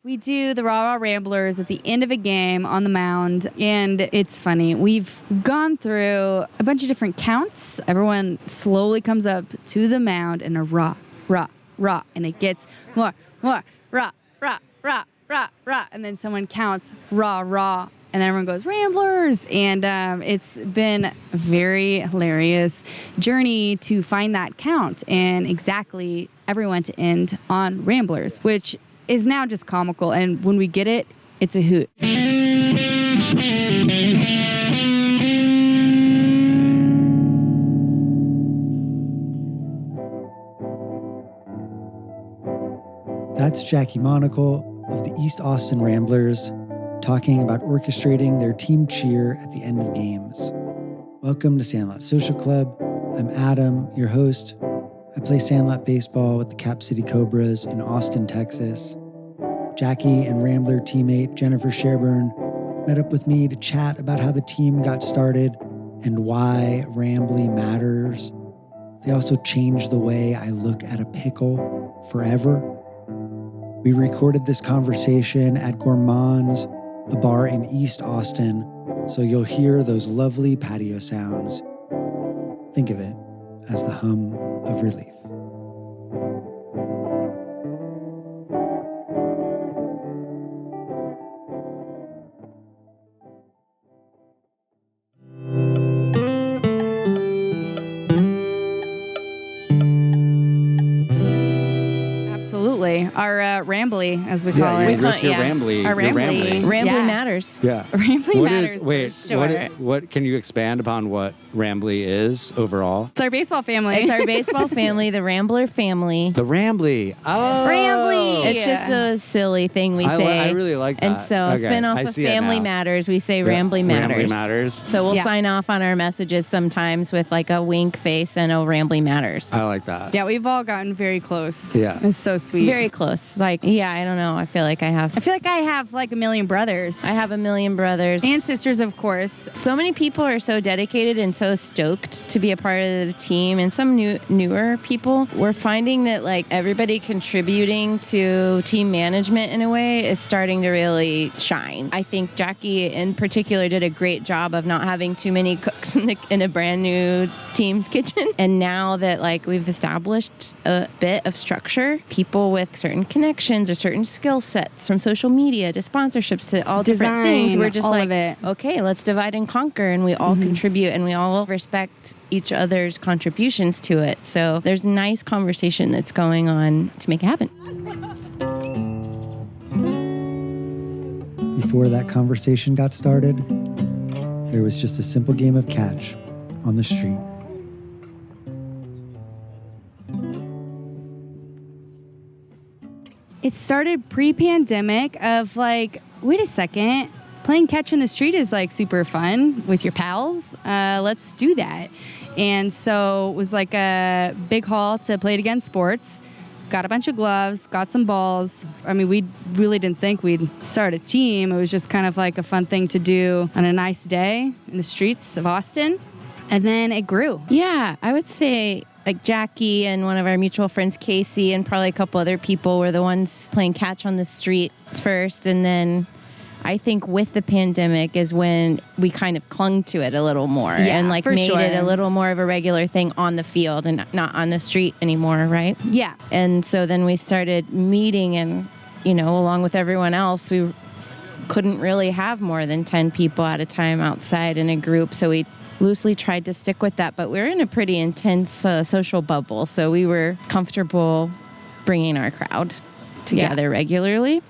We do the Rah Rah Ramblers at the end of a game on the mound, and it's funny. We've gone through a bunch of different counts. Everyone slowly comes up to the mound and a rah, rah, rah, and it gets more, rah, rah, rah, rah, rah, and then someone counts rah, rah, and everyone goes Ramblers, and it's been a very hilarious journey to find that count and exactly everyone to end on Ramblers, which is now just comical, and when we get it, it's a hoot. That's Jackie Monacle of the East Austin Ramblers talking about orchestrating their team cheer at the end of games. Welcome to Sandlot Social Club. I'm Adam, your host. I play Sandlot baseball with the Cap City Cobras in Austin, Texas. Jackie and Rambler teammate Jennifer Sherburne met up with me to chat about how the team got started and why Rambly matters. They also changed the way I look at a pickle forever. We recorded this conversation at Gourmands, a bar in East Austin, so you'll hear those lovely patio sounds. Think of it as the hum of relief. Absolutely. Our Rambly, as we call it. Your Rambly. Our Rambly. Rambly Matters. Yeah. Rambly Matters. What can you expand upon what Rambly is overall? It's our baseball family. It's our baseball family, the Rambler family. The Rambly. Oh. Rambly. It's just a silly thing we say. I really like that. And so spin off of Family Matters, we say Rambly Matters. Rambly Matters. So we'll sign off on our messages sometimes with like a wink face and a Rambly Matters. I like that. Yeah, we've all gotten very close. Yeah. It's so sweet. Very close. Like, yeah, I don't know. I feel like I have like a million brothers. I have a million brothers. And sisters, of course. So many people are so dedicated and so stoked to be a part of the team. And some newer people, we're finding that like everybody contributing to team management in a way is starting to really shine. I think Jackie in particular did a great job of not having too many cooks in a brand new team's kitchen. And now that like we've established a bit of structure, people with certain connections or certain skill sets from social media to sponsorships to all different things, we're just like, okay, let's divide and conquer, and we all contribute and we all respect each other's contributions to it. So there's a nice conversation that's going on to make it happen. Before that conversation got started, there was just a simple game of catch on the street. It started pre-pandemic of like, wait a second, playing catch in the street is like super fun with your pals. Let's do that. And so it was like a big haul to play it against sports. Got a bunch of gloves, got some balls. I mean, we really didn't think we'd start a team. It was just kind of like a fun thing to do on a nice day in the streets of Austin. And then it grew. Yeah, I would say like Jackie and one of our mutual friends, Casey, and probably a couple other people were the ones playing catch on the street first. And then I think with the pandemic is when we kind of clung to it a little more and like made it a little more of a regular thing on the field and not on the street anymore, right? Yeah. And so then we started meeting and, you know, along with everyone else, we couldn't really have more than 10 people at a time outside in a group. So we loosely tried to stick with that, but we're in a pretty intense social bubble. So we were comfortable bringing our crowd together regularly.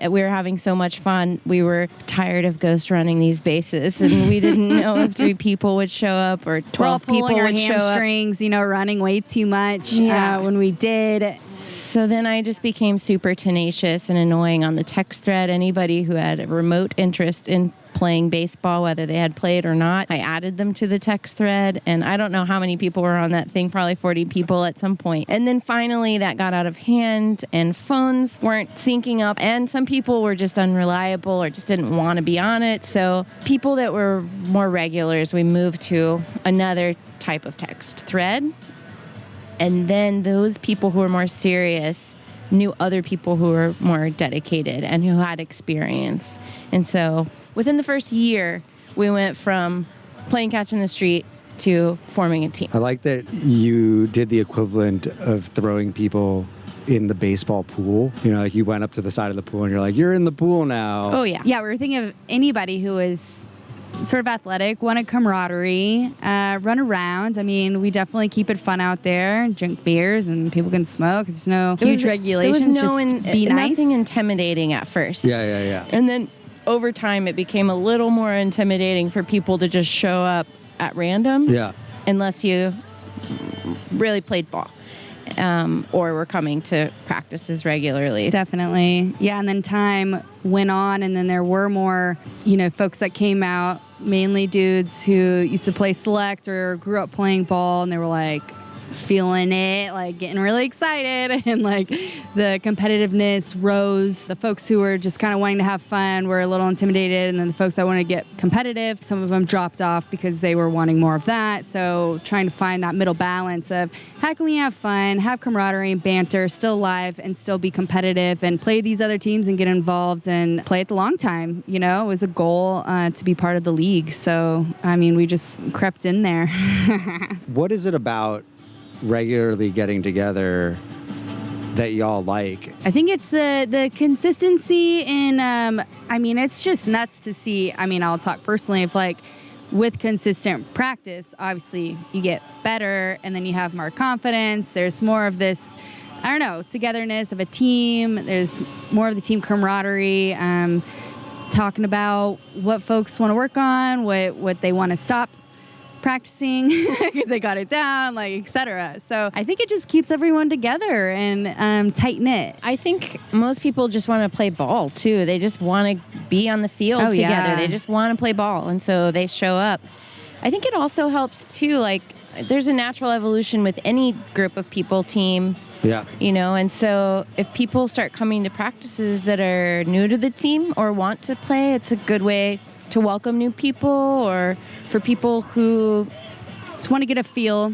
We were having so much fun. We were tired of ghost running these bases, and we didn't know if 3 people would show up or 12 people would show up. Pulling our hamstrings, you know, running way too much when we did. So then I just became super tenacious and annoying on the text thread. Anybody who had a remote interest in playing baseball, whether they had played or not, I added them to the text thread, and I don't know how many people were on that thing, probably 40 people at some point. And then finally that got out of hand and phones weren't syncing up, and some people were just unreliable or just didn't want to be on it. So people that were more regulars, we moved to another type of text thread. And then those people who were more serious knew other people who were more dedicated and who had experience. And so within the first year, we went from playing catch in the street to forming a team. I like that you did the equivalent of throwing people in the baseball pool. You know, like you went up to the side of the pool and you're like, you're in the pool now. Oh, yeah. Yeah, we were thinking of anybody who is sort of athletic, wanted camaraderie, run around. I mean, we definitely keep it fun out there, drink beers, and people can smoke. There's no huge regulations. There was just be nice. Nothing intimidating at first. Yeah. And then over time, it became a little more intimidating for people to just show up at random. Yeah. Unless you really played ball. Or were coming to practices regularly. Definitely. Yeah, and then time went on, and then there were more, folks that came out, mainly dudes who used to play select or grew up playing ball, and they were like feeling it, like getting really excited, and like the competitiveness rose. The folks who were just kind of wanting to have fun were a little intimidated, and then the folks that want to get competitive, some of them dropped off because they were wanting more of that. So trying to find that middle balance of how can we have fun, have camaraderie and banter, still live and still be competitive and play these other teams and get involved and play it the long time. It was a goal to be part of the league. So, I mean, we just crept in there. What is it about regularly getting together that y'all like? I think it's the consistency in, it's just nuts to see. I'll talk personally of like with consistent practice, obviously you get better and then you have more confidence. There's more of this, togetherness of a team. There's more of the team camaraderie, talking about what folks want to work on, what they want to stop practicing because they got it down, like, etc. So I think it just keeps everyone together and tight knit. I think most people just want to play ball too. They just want to be on the field together. Yeah. They just want to play ball, and so they show up. I think it also helps too. Like, there's a natural evolution with any group of people, team. Yeah. And so if people start coming to practices that are new to the team or want to play, it's a good way to welcome new people, or for people who just want to get a feel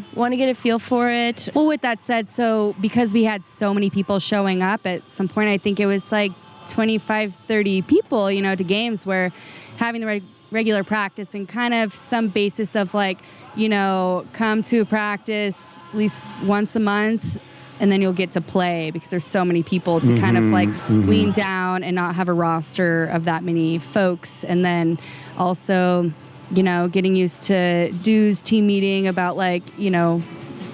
for it. Well, with that said, so because we had so many people showing up at some point, I think it was like 25, 30 people, to games, where having the regular practice and kind of some basis of like, come to a practice at least once a month, and then you'll get to play, because there's so many people to kind of like wean down and not have a roster of that many folks. And then also, getting used to dues team meeting about like,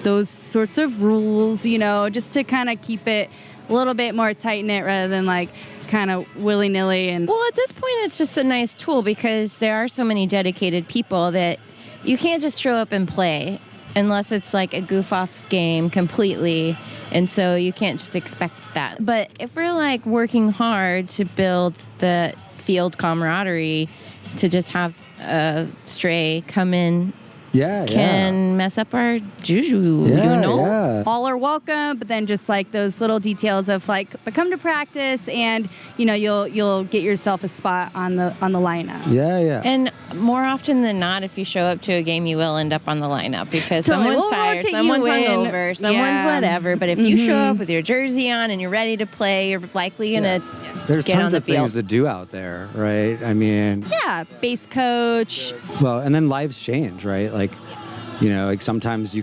those sorts of rules, just to kind of keep it a little bit more tight knit rather than like kind of willy nilly. And well, at this point, it's just a nice tool because there are so many dedicated people that you can't just show up and play unless it's like a goof off game completely. And so you can't just expect that. But if we're like working hard to build the field camaraderie, to just have a stray come in can mess up our juju, Yeah. All are welcome, but then just like those little details of like, but come to practice and you'll get yourself a spot on the lineup. Yeah. And more often than not, if you show up to a game, you will end up on the lineup because Totally. someone's tired, someone's hungover, someone's whatever. But if you show up with your jersey on and you're ready to play, you're likely gonna There's get tons on the of field. things to do out there, right? I mean, Base coach. well, and then lives change, right? Like, like sometimes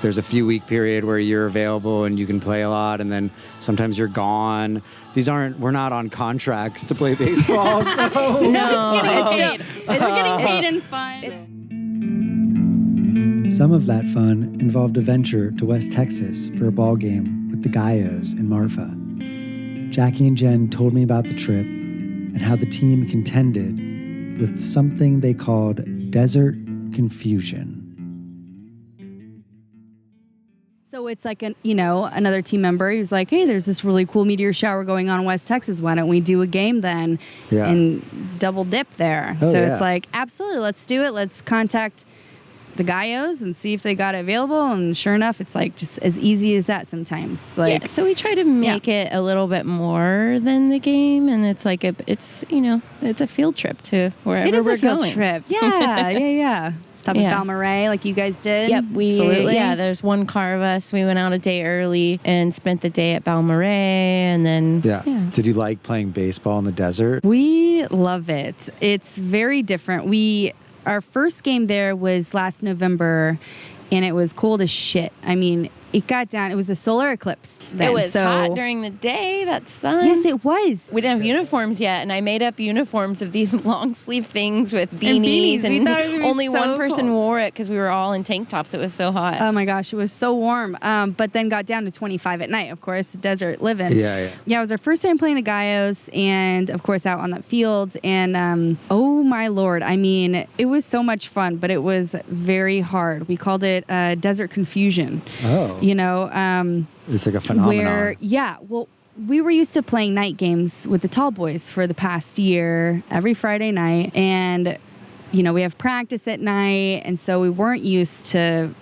there's a few week period where you're available and you can play a lot, and then sometimes you're gone. We're not on contracts to play baseball, so No, It's getting paid in fun. Some of that fun involved a venture to West Texas for a ball game with the Gallos in Marfa. Jackie and Jen told me about the trip and how the team contended with something they called desert confusion. So it's like another team member who's like, hey, there's this really cool meteor shower going on in West Texas. Why don't we do a game then and double dip there? It's like, absolutely, let's do it. Let's contact the Gallos and see if they got it available. And sure enough, it's like just as easy as that sometimes. Like, so we try to make it a little bit more than the game, and it's like it's a field trip to wherever it is we're a field going. trip. Yeah. Stop at Balmarais like you guys did. Yep, Absolutely. there's one car of us. We went out a day early and spent the day at Balmarais, and then Did you like playing baseball in the desert? We love it. It's very different. Our first game there was last November, and it was cold as shit. I mean, it got down. It was the solar eclipse then, it was hot during the day, that sun. Yes, it was. We didn't have uniforms yet, and I made up uniforms of these long sleeve things with beanies, We and thought it was gonna be only so one person cold. wore it because we were all in tank tops. It was so hot. Oh my gosh, it was so warm. But then got down to 25 at night, of course, desert living. Yeah. Yeah, it was our first time playing the Gallos, and of course out on that field. And oh my Lord, I mean, it was so much fun, but it was very hard. We called it desert confusion. Oh. You know, It's like a phenomenon. We were used to playing night games with the tall boys for the past year, every Friday night. And, you know, we have practice at night. And so we weren't used to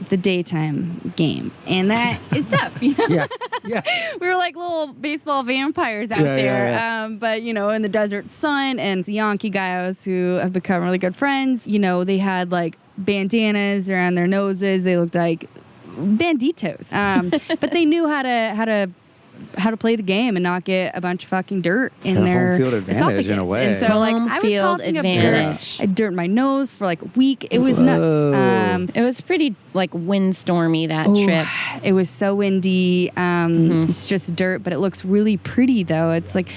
the daytime game. And that is tough, you know? Yeah. We were like little baseball vampires out there. Yeah. But, you know, in the desert sun, and the Yankee guys who have become really good friends, you know, they had like bandanas around their noses. They looked like banditos. But they knew how to play the game and not get a bunch of fucking dirt in their home field advantage in a esophagus. way. And so like Home I was field coughing up advantage. dirt. I had dirt in my nose for like a week. It was Whoa. nuts. It was pretty like windstormy that trip. It was so windy. It's just dirt, but it looks really pretty though. It's like,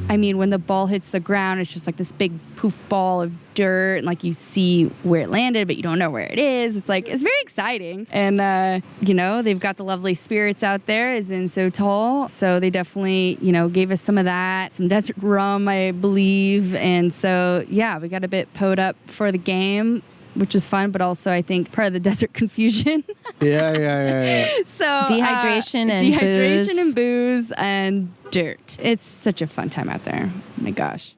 I mean, when the ball hits the ground, it's just like this big poof ball of dirt, and like you see where it landed, but you don't know where it is. It's like, it's very exciting. And, you know, they've got the lovely spirits out there, as in So Tall. So they definitely, you know, gave us some of that, some desert rum, I believe. And so, yeah, we got a bit poed up for the game, which was fun, but also I think part of the desert confusion. Yeah. So Dehydration and booze and dirt. It's such a fun time out there. Oh my gosh.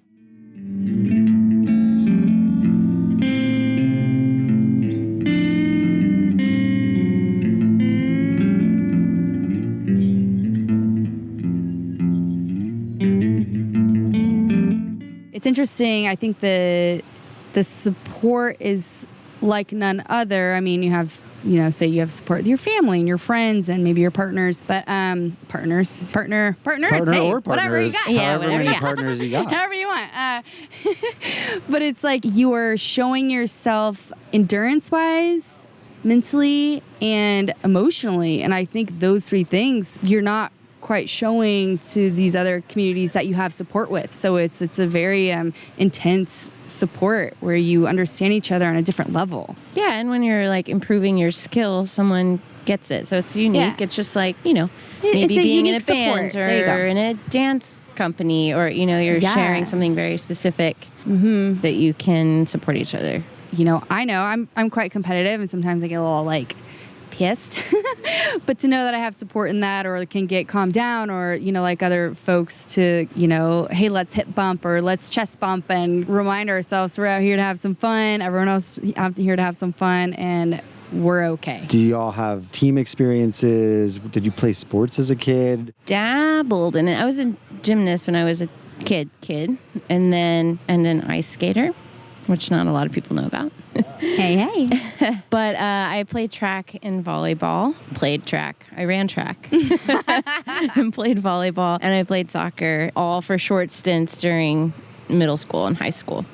It's interesting. I think the support is like none other. I mean, you have, you know, say you have support with your family and your friends and maybe your partners, but partners, hey, or whatever partners. you got. However many partners you got. However you want. But it's like you are showing yourself endurance-wise, mentally, and emotionally. And I think those three things you're not quite showing to these other communities that you have support with. So it's a very intense support where you understand each other on a different level. Yeah, and when you're like improving your skill, someone gets it. So it's unique. Yeah. It's just like, you know, maybe It's a being in a unique band support. There you go. or in a dance company, or, you know, you're Yeah. sharing something very specific Mm-hmm. that you can support each other. You know I'm quite competitive, and sometimes I get a little like pissed. But to know that I have support in that, or can get calmed down, or, you know, like other folks to, you know, hey, let's hip bump or let's chest bump and remind ourselves we're out here to have some fun. Everyone else out here to have some fun, and we're okay. Do you all have team experiences? Did you play sports as a kid? Dabbled in it. I was a gymnast when I was a kid, and then an ice skater, which not a lot of people know about. Hey. But I played track and volleyball. I ran track and played volleyball. And I played soccer, all for short stints during middle school and high school.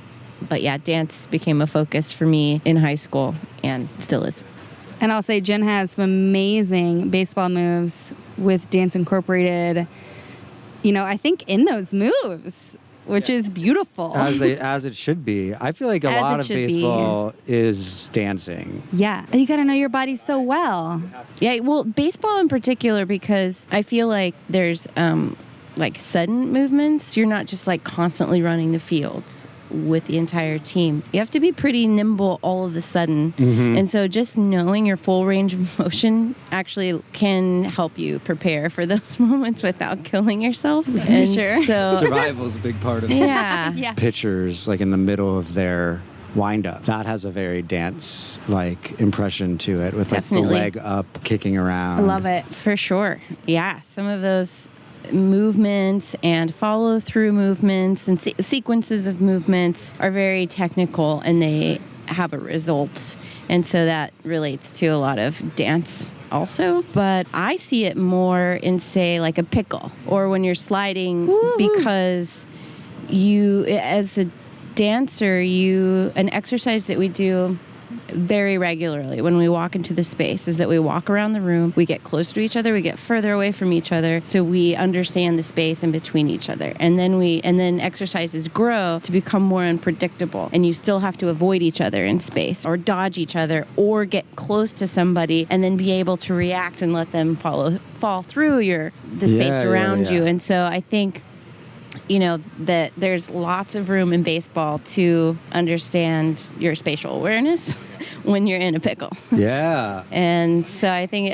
But yeah, dance became a focus for me in high school and still is. And I'll say Jen has some amazing baseball moves with Dance Incorporated, you know, I think in those moves, which is beautiful. As it should be. I feel like a lot of baseball is dancing. Yeah. You got to know your body so well. Yeah, well, baseball in particular, because I feel like there's like sudden movements. You're not just like constantly running the fields with the entire team. You have to be pretty nimble all of a sudden. Mm-hmm. And so just knowing your full range of motion actually can help you prepare for those moments without killing yourself. And sure. So Survival is a big part of it. yeah. Yeah. Pitchers, like in the middle of their wind-up, that has a very dance-like impression to it, with like Definitely. the leg up, kicking around. I love it. For sure. Yeah. Some of those movements and follow-through movements and sequences of movements are very technical, and they have a result. And so that relates to a lot of dance also. But I see it more in, say, like a pickle, or when you're sliding. Woo-hoo. Because you, as a dancer, an exercise that we do very regularly when we walk into the space is that we walk around the room, we get closer to each other, we get further away from each other, so we understand the space in between each other. And then exercises grow to become more unpredictable, and you still have to avoid each other in space, or dodge each other, or get close to somebody and then be able to react and let them fall through the space around you. And so I think, that there's lots of room in baseball to understand your spatial awareness when you're in a pickle. Yeah. And so I think,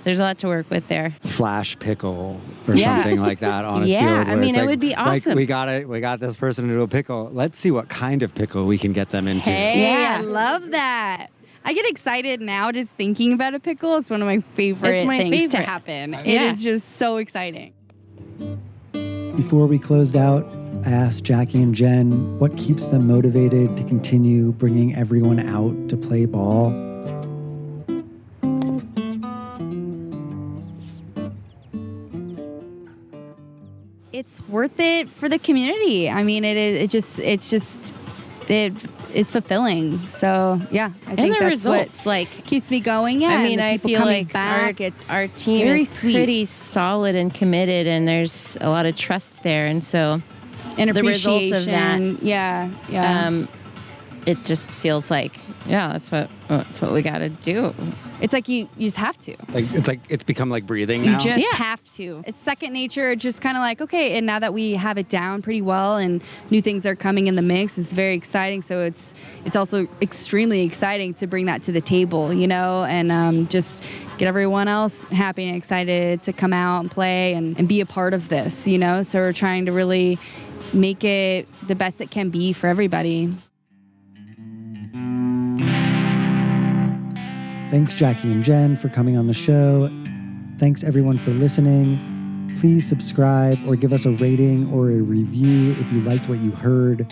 there's a lot to work with there. Flash pickle or something like that on a field. Yeah, I mean, it would be awesome. Like, we got this person into a pickle. Let's see what kind of pickle we can get them into. Hey, I love that. I get excited now just thinking about a pickle. It's one of my favorite things to happen. It is just so exciting. Before we closed out, I asked Jackie and Jen what keeps them motivated to continue bringing everyone out to play ball. It's worth it for the community. I mean, it is fulfilling. So yeah, I think the that's results, what keeps me going. Yeah, I mean, I feel like our team is pretty solid and committed, and there's a lot of trust there, and so the results of that, it just feels like, that's what we got to do. It's like you just have to. It's become like breathing now. You just have to. It's second nature. It's just kind of like, okay, and now that we have it down pretty well and new things are coming in the mix, it's very exciting. So it's also extremely exciting to bring that to the table, and just get everyone else happy and excited to come out and play and be a part of this, So we're trying to really make it the best it can be for everybody. Thanks, Jackie and Jen, for coming on the show. Thanks, everyone, for listening. Please subscribe or give us a rating or a review if you liked what you heard.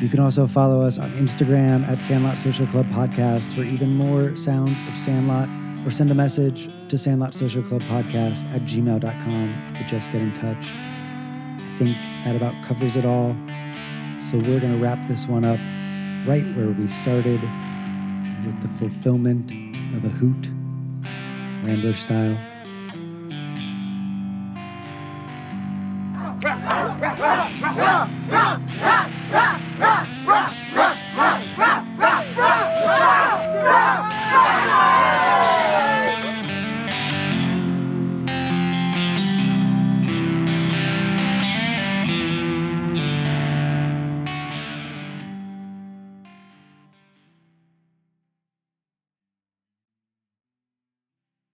You can also follow us on Instagram at Sandlot Social Club Podcast for even more sounds of Sandlot, or send a message to sandlotsocialclubpodcast@gmail.com to just get in touch. I think that about covers it all. So we're going to wrap this one up right where we started, with the fulfillment of a hoot, Rambler style. Rock, rock, rock, rock, rock, rock, rock, rock.